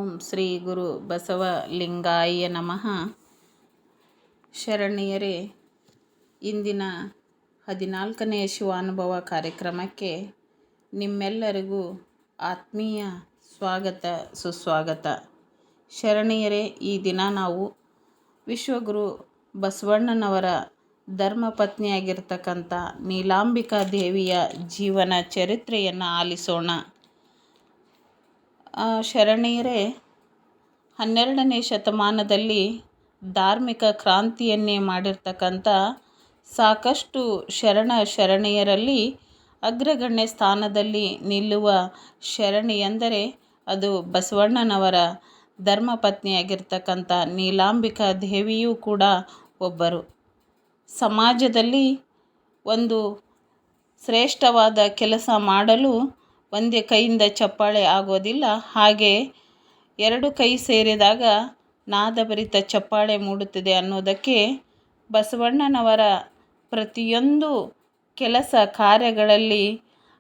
ಓಂ ಶ್ರೀ ಗುರು ಬಸವಲಿಂಗಾಯ ನಮಃ. ಶರಣೀಯರೇ, ಇಂದಿನ 14ನೇ ಶಿವಾನುಭವ ಕಾರ್ಯಕ್ರಮಕ್ಕೆ ನಿಮ್ಮೆಲ್ಲರಿಗೂ ಆತ್ಮೀಯ ಸ್ವಾಗತ ಸುಸ್ವಾಗತ. ಶರಣೀಯರೇ, ಈ ದಿನ ನಾವು ವಿಶ್ವಗುರು ಬಸವಣ್ಣನವರ ಧರ್ಮಪತ್ನಿಯಾಗಿರ್ತಕ್ಕಂಥ ನೀಲಾಂಬಿಕಾ ದೇವಿಯ ಜೀವನ ಚರಿತ್ರೆಯನ್ನು ಆಲಿಸೋಣ. ಶರಣೀಯರೇ, 12ನೇ ಶತಮಾನದಲ್ಲಿ ಧಾರ್ಮಿಕ ಕ್ರಾಂತಿಯನ್ನೇ ಮಾಡಿರ್ತಕ್ಕಂಥ ಸಾಕಷ್ಟು ಶರಣೆಯರಲ್ಲಿ ಅಗ್ರಗಣ್ಯ ಸ್ಥಾನದಲ್ಲಿ ನಿಲ್ಲುವ ಶರಣಿ ಎಂದರೆ ಅದು ಬಸವಣ್ಣನವರ ಧರ್ಮಪತ್ನಿಯಾಗಿರ್ತಕ್ಕಂಥ ನೀಲಾಂಬಿಕಾ ದೇವಿಯೂ ಕೂಡ ಒಬ್ಬರು. ಸಮಾಜದಲ್ಲಿ ಒಂದು ಶ್ರೇಷ್ಠವಾದ ಕೆಲಸ ಮಾಡಲು ಒಂದೇ ಕೈಯಿಂದ ಚಪ್ಪಾಳೆ ಆಗೋದಿಲ್ಲ, ಹಾಗೆ ಎರಡು ಕೈ ಸೇರಿದಾಗ ನಾದಭರಿತ ಚಪ್ಪಾಳೆ ಮೂಡುತ್ತದೆ ಅನ್ನೋದಕ್ಕೆ ಬಸವಣ್ಣನವರ ಪ್ರತಿಯೊಂದು ಕೆಲಸ ಕಾರ್ಯಗಳಲ್ಲಿ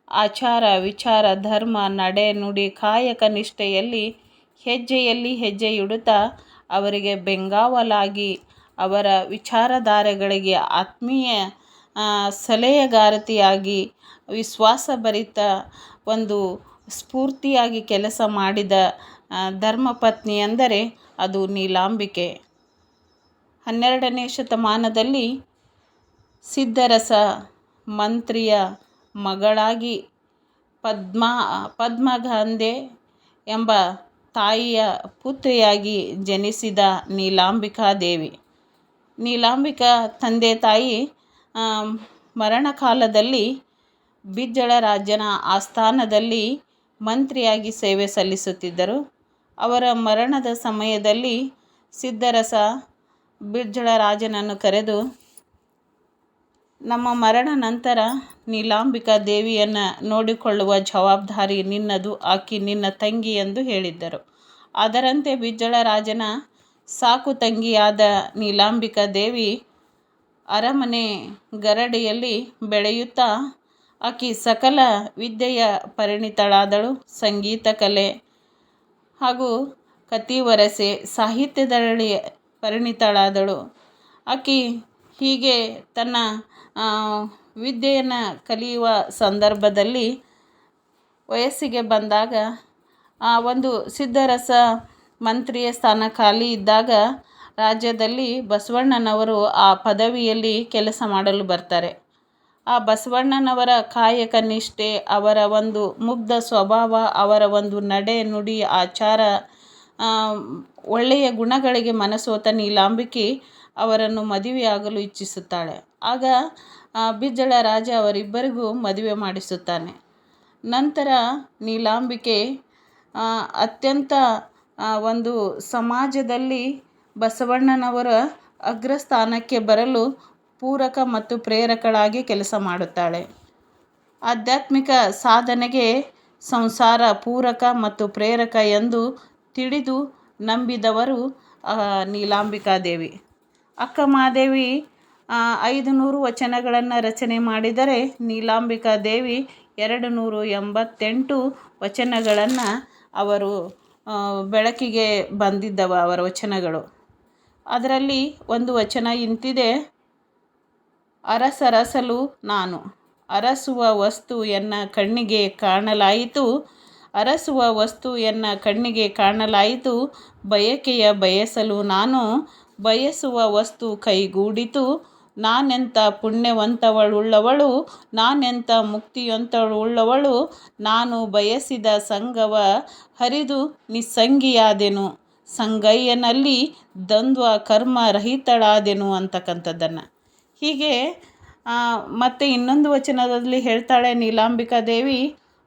ಆಚಾರ ವಿಚಾರ ಧರ್ಮ ನಡೆ ನುಡಿ ಕಾಯಕ ನಿಷ್ಠೆಯಲ್ಲಿ ಹೆಜ್ಜೆಯಿಡುತ್ತಾ ಅವರಿಗೆ ಬೆಂಗಾವಲಾಗಿ ಅವರ ವಿಚಾರಧಾರೆಗಳಿಗೆ ಆತ್ಮೀಯ ಸಲಹೆಗಾರತಿಯಾಗಿ ವಿಶ್ವಾಸಭರಿತ ಒಂದು ಸ್ಫೂರ್ತಿಯಾಗಿ ಕೆಲಸ ಮಾಡಿದ ಧರ್ಮಪತ್ನಿ ಎಂದರೆ ಅದು ನೀಲಾಂಬಿಕೆ. 12ನೇ ಶತಮಾನದಲ್ಲಿ ಸಿದ್ಧರಸ ಮಂತ್ರಿಯ ಮಗಳಾಗಿ ಪದ್ಮಗಾಂಧೆ ಎಂಬ ತಾಯಿಯ ಪುತ್ರಿಯಾಗಿ ಜನಿಸಿದ ನೀಲಾಂಬಿಕಾ ದೇವಿ. ನೀಲಾಂಬಿಕಾ ತಂದೆ ತಾಯಿ ಮರಣಕಾಲದಲ್ಲಿ ಬಿಜ್ಜಳ ರಾಜನ ಆಸ್ಥಾನದಲ್ಲಿ ಮಂತ್ರಿಯಾಗಿ ಸೇವೆ ಸಲ್ಲಿಸುತ್ತಿದ್ದರು. ಅವರ ಮರಣದ ಸಮಯದಲ್ಲಿ ಸಿದ್ಧರಸ ಬಿಜ್ಜಳ ರಾಜನನ್ನು ಕರೆದು, ನಮ್ಮ ಮರಣ ನಂತರ ನೀಲಾಂಬಿಕಾ ದೇವಿಯನ್ನು ನೋಡಿಕೊಳ್ಳುವ ಜವಾಬ್ದಾರಿ ನಿನ್ನದು, ಆಕಿ ನಿನ್ನ ತಂಗಿ ಎಂದು ಹೇಳಿದ್ದರು. ಅದರಂತೆ ಬಿಜ್ಜಳ ರಾಜನ ಸಾಕು ತಂಗಿಯಾದ ನೀಲಾಂಬಿಕಾ ದೇವಿ ಅರಮನೆ ಗರಡಿಯಲ್ಲಿ ಬೆಳೆಯುತ್ತಾ ಆಕಿ ಸಕಲ ವಿದ್ಯೆಯ ಪರಿಣಿತಳಾದಳು. ಸಂಗೀತ ಕಲೆ ಹಾಗೂ ಕತಿವರಸೆ ಸಾಹಿತ್ಯದಲ್ಲಿ ಪರಿಣಿತಳಾದಳು. ಆಕಿ ಹೀಗೆ ತನ್ನ ವಿದ್ಯೆಯನ್ನು ಕಲಿಯುವ ಸಂದರ್ಭದಲ್ಲಿ ವಯಸ್ಸಿಗೆ ಬಂದಾಗ ಒಂದು ಸಿದ್ಧರಸ ಮಂತ್ರಿಯ ಸ್ಥಾನ ಖಾಲಿ ಇದ್ದಾಗ ರಾಜ್ಯದಲ್ಲಿ ಬಸವಣ್ಣನವರು ಆ ಪದವಿಯಲ್ಲಿ ಕೆಲಸ ಮಾಡಲು ಬರ್ತಾರೆ. ಆ ಬಸವಣ್ಣನವರ ಕಾಯಕ ನಿಷ್ಠೆ, ಅವರ ಒಂದು ಮುಗ್ಧ ಸ್ವಭಾವ, ಅವರ ಒಂದು ನಡೆ ನುಡಿ ಆಚಾರ ಒಳ್ಳೆಯ ಗುಣಗಳಿಗೆ ಮನಸೋತ ನೀಲಾಂಬಿಕೆ ಅವರನ್ನು ಮದುವೆಯಾಗಲು ಇಚ್ಛಿಸುತ್ತಾಳೆ. ಆಗ ಬಿಜ್ಜಳ ರಾಜ ಅವರಿಬ್ಬರಿಗೂ ಮದುವೆ ಮಾಡಿಸುತ್ತಾನೆ. ನಂತರ ನೀಲಾಂಬಿಕೆ ಅತ್ಯಂತ ಒಂದು ಸಮಾಜದಲ್ಲಿ ಬಸವಣ್ಣನವರ ಅಗ್ರಸ್ಥಾನಕ್ಕೆ ಬರಲು ಪೂರಕ ಮತ್ತು ಪ್ರೇರಕಳಾಗಿ ಕೆಲಸ ಮಾಡುತ್ತಾಳೆ. ಆಧ್ಯಾತ್ಮಿಕ ಸಾಧನೆಗೆ ಸಂಸಾರ ಪೂರಕ ಮತ್ತು ಪ್ರೇರಕ ಎಂದು ತಿಳಿದು ನಂಬಿದವರು ನೀಲಾಂಬಿಕಾ ದೇವಿ. ಅಕ್ಕಮಹಾದೇವಿ 500 ವಚನಗಳನ್ನು ರಚನೆ ಮಾಡಿದರೆ ನೀಲಾಂಬಿಕಾ ದೇವಿ 288 ವಚನಗಳನ್ನು ಅವರು ಬೆಳಕಿಗೆ ಬಂದಿದ್ದವ ಅವರ ವಚನಗಳು. ಅದರಲ್ಲಿ ಒಂದು ವಚನ ಇಂತಿದೆ: ಅರಸರಸಲು ನಾನು ಅರಸುವ ವಸ್ತು ಎನ್ನ ಕಣ್ಣಿಗೆ ಕಾಣಲಾಯಿತು, ಅರಸುವ ವಸ್ತು ಎನ್ನ ಕಣ್ಣಿಗೆ ಕಾಣಲಾಯಿತು, ಬಯಕೆಯ ಬಯಸಲು ನಾನು ಬಯಸುವ ವಸ್ತು ಕೈಗೂಡಿತು, ನಾನೆಂಥ ಪುಣ್ಯವಂತವಳುಳ್ಳವಳು, ನಾನೆಂಥ ಮುಕ್ತಿಯಂತಳುಳ್ಳವಳು, ನಾನು ಬಯಸಿದ ಸಂಗವ ಹರಿದು ನಿಸ್ಸಂಗಿಯಾದೆನು, ಸಂಗಯ್ಯನಲ್ಲಿ ದ್ವಂದ್ವ ಕರ್ಮ ರಹಿತಳಾದೆನು ಅಂತಕ್ಕಂಥದ್ದನ್ನು. ಹೀಗೆ ಮತ್ತೆ ಇನ್ನೊಂದು ವಚನದಲ್ಲಿ ಹೇಳ್ತಾಳೆ ನೀಲಾಂಬಿಕಾ ದೇವಿ,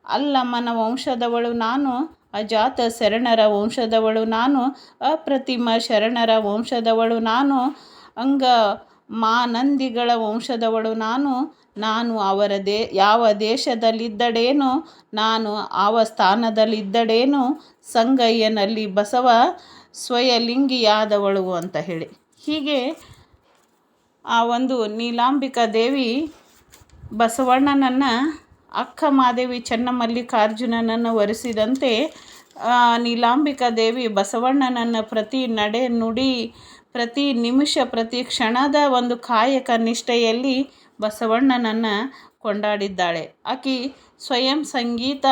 ಅಲ್ಲಮ್ಮನ ವಂಶದವಳು ನಾನು, ಅಜಾತ ಶರಣರ ವಂಶದವಳು ನಾನು, ಅಪ್ರತಿಮ ಶರಣರ ವಂಶದವಳು ನಾನು, ಅಂಗ ಮಾನಂದಿಗಳ ವಂಶದವಳು ನಾನು, ನಾನು ಯಾವ ದೇಶದಲ್ಲಿದ್ದಡೇನು, ನಾನು ಆವ ಸ್ಥಾನದಲ್ಲಿದ್ದಡೇನು, ಸಂಗಯ್ಯನಲ್ಲಿ ಬಸವ ಸ್ವಯಲಿಂಗಿಯಾದವಳು ಅಂತ ಹೇಳಿ. ಹೀಗೆ ಆ ಒಂದು ನೀಲಾಂಬಿಕಾ ದೇವಿ ಬಸವಣ್ಣನನ್ನು ಅಕ್ಕಮಹಾದೇವಿ ಚೆನ್ನಮಲ್ಲಿಕಾರ್ಜುನನನ್ನು ವರಿಸಿದಂತೆ ನೀಲಾಂಬಿಕಾ ದೇವಿ ಬಸವಣ್ಣನನ್ನು ಪ್ರತಿ ನಡೆ ನುಡಿ, ಪ್ರತಿ ನಿಮಿಷ, ಪ್ರತಿ ಕ್ಷಣದ ಒಂದು ಕಾಯಕ ನಿಷ್ಠೆಯಲ್ಲಿ ಬಸವಣ್ಣನನ್ನು ಕೊಂಡಾಡಿದ್ದಾಳೆ. ಆಕೆ ಸ್ವಯಂ ಸಂಗೀತ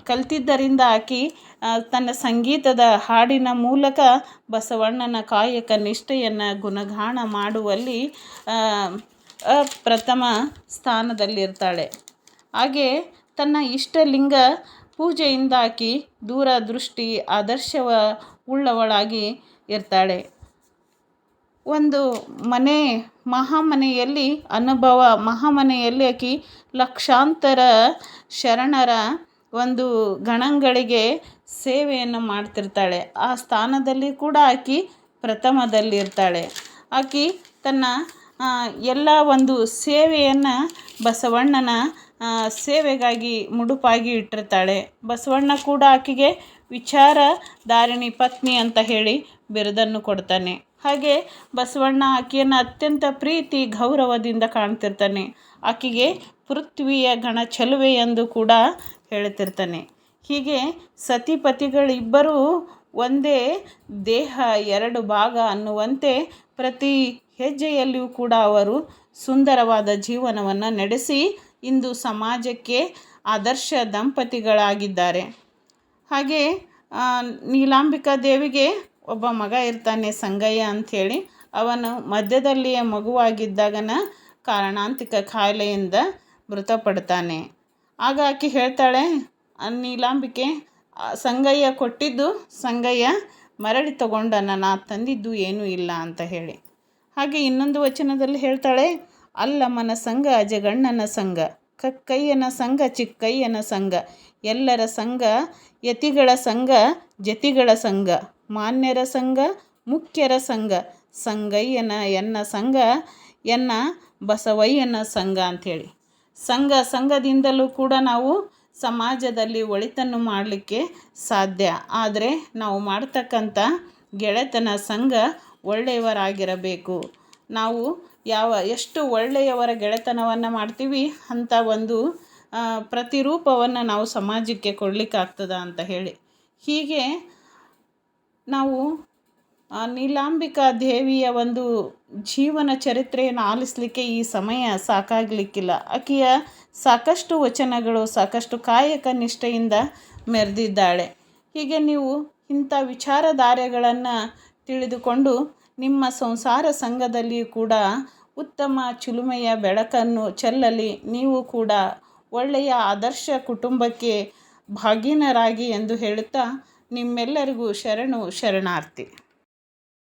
ಕಲ್ತಿದ್ದರಿಂದ ಆಕೆ ತನ್ನ ಸಂಗೀತದ ಹಾಡಿನ ಮೂಲಕ ಬಸವಣ್ಣನ ಕಾಯಕ ನಿಷ್ಠೆಯನ್ನು ಗುಣಗಾನ ಮಾಡುವಲ್ಲಿ ಪ್ರಥಮ ಸ್ಥಾನದಲ್ಲಿರ್ತಾಳೆ. ಹಾಗೆ ತನ್ನ ಇಷ್ಟಲಿಂಗ ಪೂಜೆಯಿಂದ ಆಕೆ ದೂರದೃಷ್ಟಿ ಆದರ್ಶವ ಉಳ್ಳವಳಾಗಿ ಇರ್ತಾಳೆ. ಒಂದು ಮಹಾಮನೆಯಲ್ಲಿ ಮಹಾಮನೆಯಲ್ಲಿ ಆಕೆ ಲಕ್ಷಾಂತರ ಶರಣರ ಒಂದು ಗಣಗಳಿಗೆ ಸೇವೆಯನ್ನು ಮಾಡ್ತಿರ್ತಾಳೆ. ಆ ಸ್ಥಾನದಲ್ಲಿ ಕೂಡ ಆಕೆ ಪ್ರಥಮದಲ್ಲಿರ್ತಾಳೆ. ಆಕೆ ತನ್ನ ಎಲ್ಲ ಒಂದು ಸೇವೆಯನ್ನು ಬಸವಣ್ಣನ ಸೇವೆಗಾಗಿ ಮುಡುಪಾಗಿ ಇಟ್ಟಿರ್ತಾಳೆ. ಬಸವಣ್ಣ ಕೂಡ ಆಕೆಗೆ ವಿಚಾರಧಾರಿಣಿ ಪತ್ನಿ ಅಂತ ಹೇಳಿ ಬಿರುದನ್ನು ಕೊಡ್ತಾನೆ. ಹಾಗೆ ಬಸವಣ್ಣ ಆಕೆಯನ್ನು ಅತ್ಯಂತ ಪ್ರೀತಿ ಗೌರವದಿಂದ ಕಾಣ್ತಿರ್ತಾನೆ. ಆಕೆಗೆ ಪೃಥ್ವಿಯ ಗಣ ಚೆಲುವೆ ಎಂದು ಕೂಡ ಹೇಳ್ತಿರ್ತಾನೆ. ಹೀಗೆ ಸತಿಪತಿಗಳಿಬ್ಬರೂ ಒಂದೇ ದೇಹ ಎರಡು ಭಾಗ ಅನ್ನುವಂತೆ ಪ್ರತಿ ಹೆಜ್ಜೆಯಲ್ಲಿಯೂ ಕೂಡ ಅವರು ಸುಂದರವಾದ ಜೀವನವನ್ನು ನಡೆಸಿ ಇಂದು ಸಮಾಜಕ್ಕೆ ಆದರ್ಶ ದಂಪತಿಗಳಾಗಿದ್ದಾರೆ. ಹಾಗೆ ನೀಲಾಂಬಿಕಾ ದೇವಿಗೆ ಒಬ್ಬ ಮಗ ಇರ್ತಾನೆ, ಸಂಗಯ್ಯ ಅಂಥೇಳಿ. ಅವನು ಮಧ್ಯದಲ್ಲಿಯೇ ಮಗುವಾಗಿದ್ದಾಗನ ಕಾರಣಾಂತಿಕ ಕಾಯಿಲೆಯಿಂದ ಮೃತಪಡ್ತಾನೆ. ಆಗ ಆಕೆ ಹೇಳ್ತಾಳೆ, ನೀಲಾಂಬಿಕೆ, ಸಂಗಯ್ಯ ಕೊಟ್ಟಿದ್ದು ಸಂಗಯ್ಯ ಮರಳಿ ತಗೊಂಡನ, ನಾ ತಂದಿದ್ದು ಏನೂ ಇಲ್ಲ ಅಂತ ಹೇಳಿ. ಹಾಗೆ ಇನ್ನೊಂದು ವಚನದಲ್ಲಿ ಹೇಳ್ತಾಳೆ, ಅಲ್ಲಮನ ಸಂಘ ಅಜಗಣ್ಣನ ಸಂಘ, ಕಕ್ಕಯ್ಯನ ಸಂಘ ಚಿಕ್ಕಯ್ಯನ ಸಂಘ, ಎಲ್ಲರ ಸಂಘ ಯತಿಗಳ ಸಂಘ ಜತಿಗಳ ಸಂಘ, ಮಾನ್ಯರ ಸಂಘ ಮುಖ್ಯರ ಸಂಘ, ಸಂಗಯ್ಯನ ಎನ್ನ ಸಂಘ ಎನ್ನ ಬಸವಯ್ಯನ ಸಂಘ ಅಂಥೇಳಿ. ಸಂಘದಿಂದಲೂ ಕೂಡ ನಾವು ಸಮಾಜದಲ್ಲಿ ಒಳಿತನ್ನು ಮಾಡಲಿಕ್ಕೆ ಸಾಧ್ಯ. ಆದರೆ ನಾವು ಮಾಡ್ತಕ್ಕಂಥ ಗೆಳೆತನ ಸಂಘ ಒಳ್ಳೆಯವರಾಗಿರಬೇಕು. ನಾವು ಎಷ್ಟು ಒಳ್ಳೆಯವರ ಗೆಳೆತನವನ್ನು ಮಾಡ್ತೀವಿ ಅಂಥ ಒಂದು ಪ್ರತಿರೂಪವನ್ನು ನಾವು ಸಮಾಜಕ್ಕೆ ಕೊಡಲಿಕ್ಕಾಗ್ತದ ಅಂತ ಹೇಳಿ. ಹೀಗೆ ನಾವು ನೀಲಾಂಬಿಕಾ ದೇವಿಯ ಒಂದು ಜೀವನ ಚರಿತ್ರೆಯನ್ನು ಆಲಿಸಲಿಕ್ಕೆ ಈ ಸಮಯ ಸಾಕಾಗಲಿಕ್ಕಿಲ್ಲ. ಆಕೆಯ ಸಾಕಷ್ಟು ವಚನಗಳು ಸಾಕಷ್ಟು ಕಾಯಕ ನಿಷ್ಠೆಯಿಂದ ಮೆರೆದಿದ್ದಾಳೆ. ಹೀಗೆ ನೀವು ಇಂಥ ವಿಚಾರಧಾರೆಗಳನ್ನು ತಿಳಿದುಕೊಂಡು ನಿಮ್ಮ ಸಂಸಾರ ಸಂಘದಲ್ಲಿಯೂ ಕೂಡ ಉತ್ತಮ ಚಿಲುಮೆಯ ಬೆಳಕನ್ನು ಚೆಲ್ಲಲಿ. ನೀವು ಕೂಡ ಒಳ್ಳೆಯ ಆದರ್ಶ ಕುಟುಂಬಕ್ಕೆ ಭಾಗಿನರಾಗಿ ಎಂದು ಹೇಳುತ್ತಾ ನಿಮ್ಮೆಲ್ಲರಿಗೂ ಶರಣಾರ್ಥಿ.